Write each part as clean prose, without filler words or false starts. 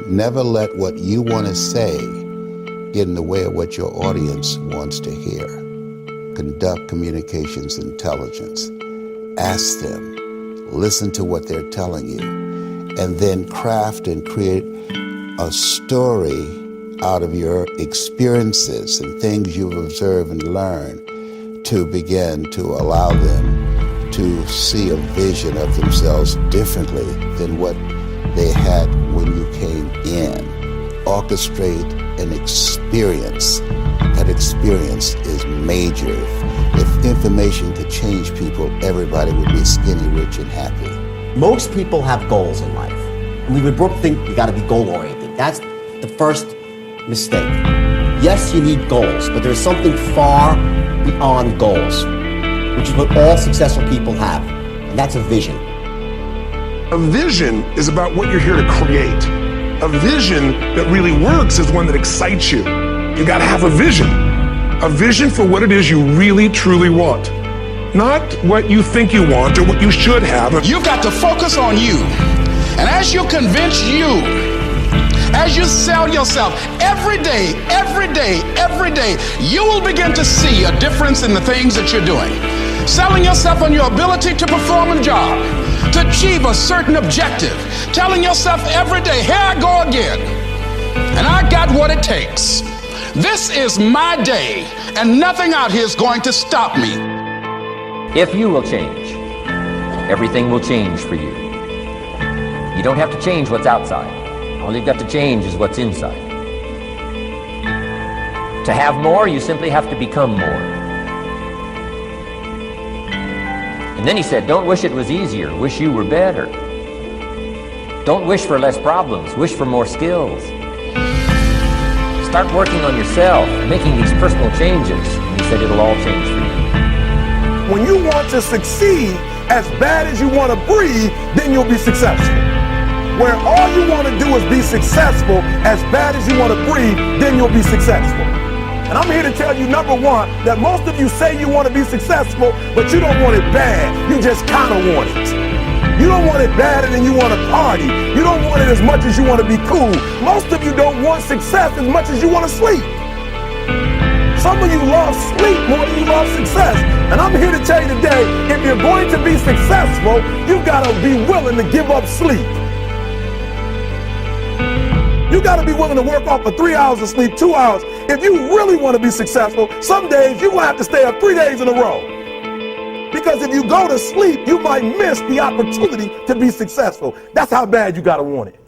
Never let what you want to say get in the way of what your audience wants to hear. Conduct communications intelligence. Ask them, listen to what they're telling you, and then craft and create a story out of your experiences and things you've observed and learned to begin to allow them to see a vision of themselves differently than what they had when you came in. Orchestrate an experience. That experience is major. If information could change people, everybody would be skinny, rich, and happy. Most people have goals in life. And we would think you got to be goal-oriented. That's the first mistake. Yes, you need goals, but there's something far beyond goals, which is what all successful people have, and that's a vision. A vision is about what you're here to create. A vision that really works is one that excites you. You got to have a vision for what it is you really, truly want. Not what you think you want or what you should have. You've got to focus on you. And as you convince you, as you sell yourself every day, you will begin to see a difference in the things that you're doing. Selling yourself on your ability to perform a job, to achieve a certain objective. Telling yourself every day, here I go again. And I got what it takes. This is my day, and nothing out here is going to stop me. If you will change, everything will change for you. You don't have to change what's outside. All you've got to change is what's inside. To have more, you simply have to become more. And then he said, don't wish it was easier, wish you were better. Don't wish for less problems, wish for more skills. Start working on yourself, making these personal changes. And he said it'll all change for you. When you want to succeed as bad as you want to breathe, then you'll be successful. Where all you want to do is be successful as bad as you want to breathe, then you'll be successful. And I'm here to tell you, number one, that most of you say you want to be successful, but you don't want it bad. You just kind of want it. You don't want it badder than you want to party. You don't want it as much as you want to be cool. Most of you don't want success as much as you want to sleep. Some of you love sleep more than you love success. And I'm here to tell you today, if you're going to be successful, you've got to be willing to give up sleep. You got to be willing to work off for 3 hours of sleep, 2 hours. If you really want to be successful, some days you're going to have to stay up 3 days in a row. Because if you go to sleep, you might miss the opportunity to be successful. That's how bad you got to want it.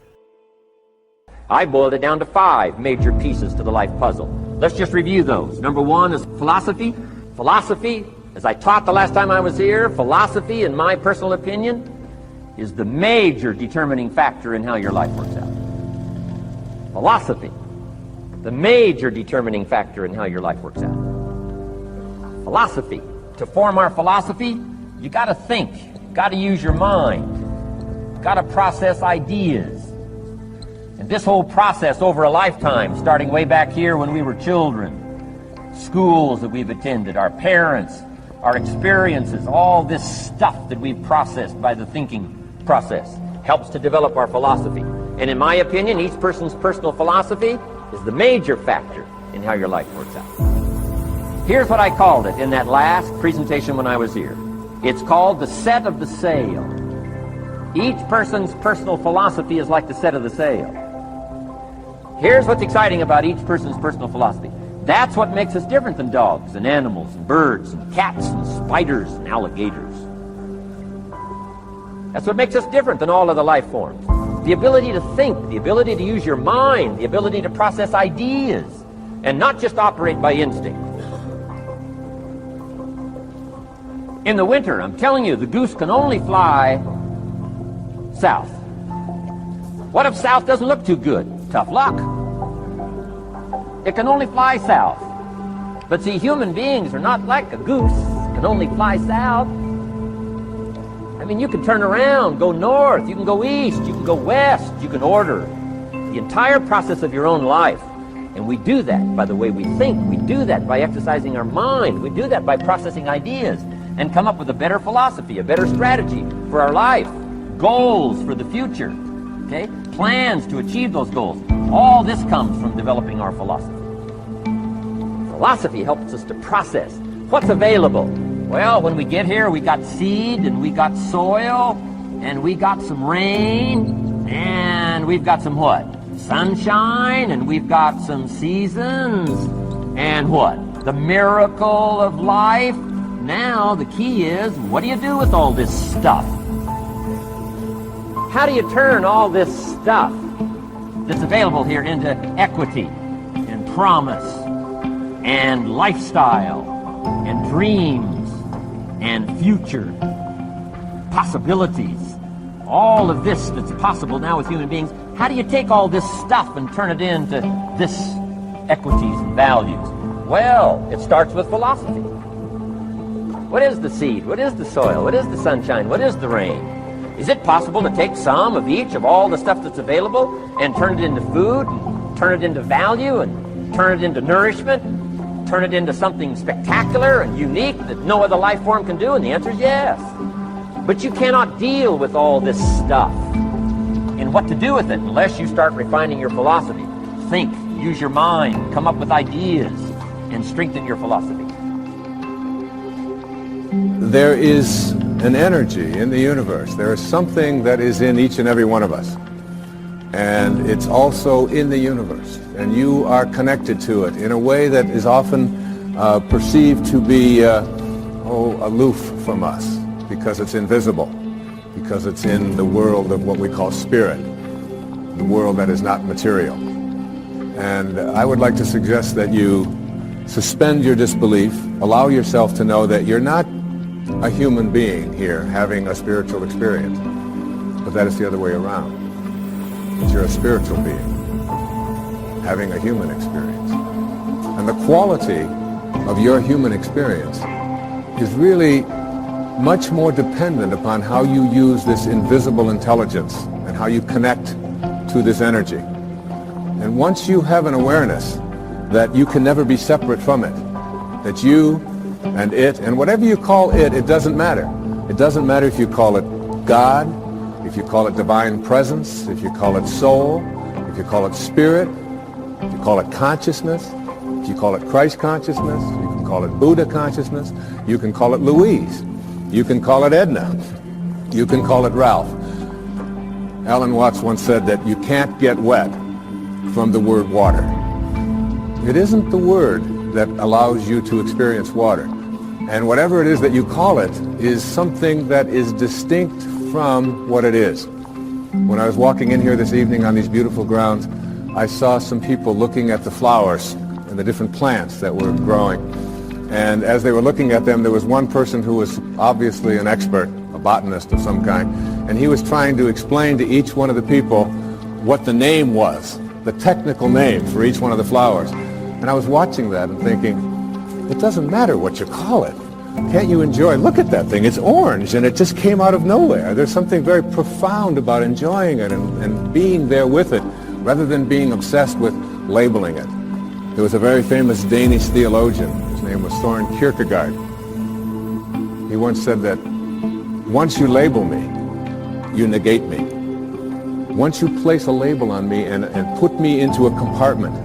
I boiled it down to 5 major pieces to the life puzzle. Let's just review those. Number 1 is philosophy. Philosophy, as I taught the last time I was here, philosophy, in my personal opinion, is the major determining factor in how your life works out. Philosophy, the major determining factor in how your life works out. Philosophy. To form our philosophy, you got to think, you got to use your mind, you got to process ideas. And this whole process over a lifetime, starting way back here when we were children, schools that we've attended, our parents, our experiences, all this stuff that we've processed by the thinking process helps to develop our philosophy. And in my opinion, each person's personal philosophy is the major factor in how your life works out. Here's what I called it in that last presentation when I was here. It's called the set of the sail. Each person's personal philosophy is like the set of the sail. Here's what's exciting about each person's personal philosophy. That's what makes us different than dogs and animals and birds and cats and spiders and alligators. That's what makes us different than all other life forms. The ability to think, the ability to use your mind, the ability to process ideas, and not just operate by instinct. In the winter, I'm telling you, the goose can only fly south. What if south doesn't look too good? Tough luck. It can only fly south. But see, human beings are not like a goose, can only fly south. I mean, you can turn around, go north, you can go east, you can go west, you can order the entire process of your own life. And we do that by the way we think. We do that by exercising our mind. We do that by processing ideas and come up with a better philosophy, a better strategy for our life, goals for the future. okay? Plans to achieve those goals. All this comes from developing our philosophy. Philosophy helps us to process what's available. Well, when we get here, we got seed, and we got soil, and we got some rain, and we've got some what? Sunshine, and we've got some seasons, and what? The miracle of life. Now, the key is, what do you do with all this stuff? How do you turn all this stuff that's available here into equity and promise and lifestyle and dreams and future possibilities? All of this that's possible now with human beings, how do you take all this stuff and turn it into this equities and values? Well, it starts with philosophy. What is the seed? What is the soil? What is the sunshine? What is the rain? Is it possible to take some of each of all the stuff that's available and turn it into food, and turn it into value, and turn it into nourishment, turn it into something spectacular and unique that no other life form can do? And the answer is yes. But you cannot deal with all this stuff and what to do with it unless you start refining your philosophy. Think, use your mind, come up with ideas, and strengthen your philosophy. There is an energy in the universe. There is something that is in each and every one of us. And it's also in the universe. And you are connected to it in a way that is often perceived to be aloof from us, because it's invisible, because it's in the world of what we call spirit, the world that is not material. And I would like to suggest that you suspend your disbelief, allow yourself to know that you're not a human being here having a spiritual experience, but that is the other way around. That you're a spiritual being having a human experience. And the quality of your human experience is really much more dependent upon how you use this invisible intelligence and how you connect to this energy. And once you have an awareness that you can never be separate from it, that you and it, and whatever you call it, it doesn't matter. It doesn't matter if you call it God, if you call it divine presence, if you call it soul, if you call it spirit, if you call it consciousness, if you call it Christ consciousness, you can call it Buddha consciousness, you can call it Louise, you can call it Edna, you can call it Ralph. Alan Watts once said that you can't get wet from the word water. It isn't the word that allows you to experience water. And whatever it is that you call it is something that is distinct from what it is. When I was walking in here this evening on these beautiful grounds, I saw some people looking at the flowers and the different plants that were growing. And as they were looking at them, there was one person who was obviously an expert, a botanist of some kind, and he was trying to explain to each one of the people what the name was, the technical name for each one of the flowers. And I was watching that and thinking, it doesn't matter what you call it. Can't you enjoy? Look at that thing. It's orange, and it just came out of nowhere. There's something very profound about enjoying it and being there with it, rather than being obsessed with labeling it. There was a very famous Danish theologian. His name was Søren Kierkegaard. He once said that once you label me, you negate me. Once you place a label on me and put me into a compartment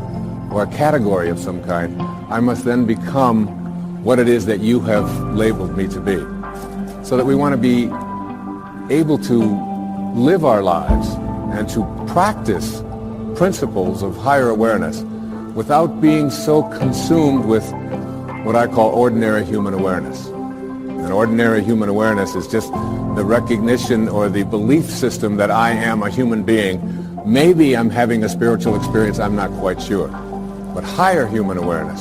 or a category of some kind, I must then become what it is that you have labeled me to be. So that we want to be able to live our lives and to practice principles of higher awareness without being so consumed with what I call ordinary human awareness. And ordinary human awareness is just the recognition or the belief system that I am a human being. Maybe I'm having a spiritual experience, I'm not quite sure. But higher human awareness,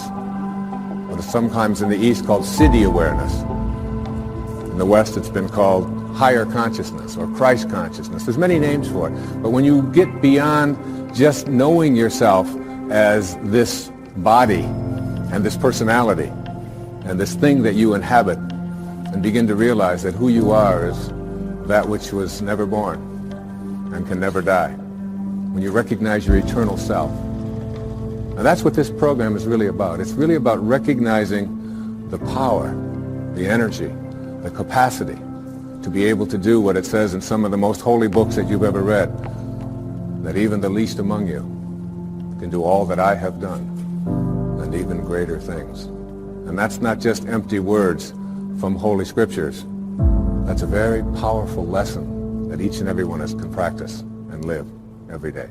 what is sometimes in the East called Siddhi awareness. In the West it's been called higher consciousness or Christ consciousness. There's many names for it. But when you get beyond just knowing yourself as this body and this personality and this thing that you inhabit, and begin to realize that who you are is that which was never born and can never die. When you recognize your eternal self. Now that's what this program is really about. It's really about recognizing the power, the energy, the capacity to be able to do what it says in some of the most holy books that you've ever read. that even the least among you can do all that I have done, and even greater things. And that's not just empty words from Holy Scriptures. That's a very powerful lesson that each and every one of us can practice and live every day.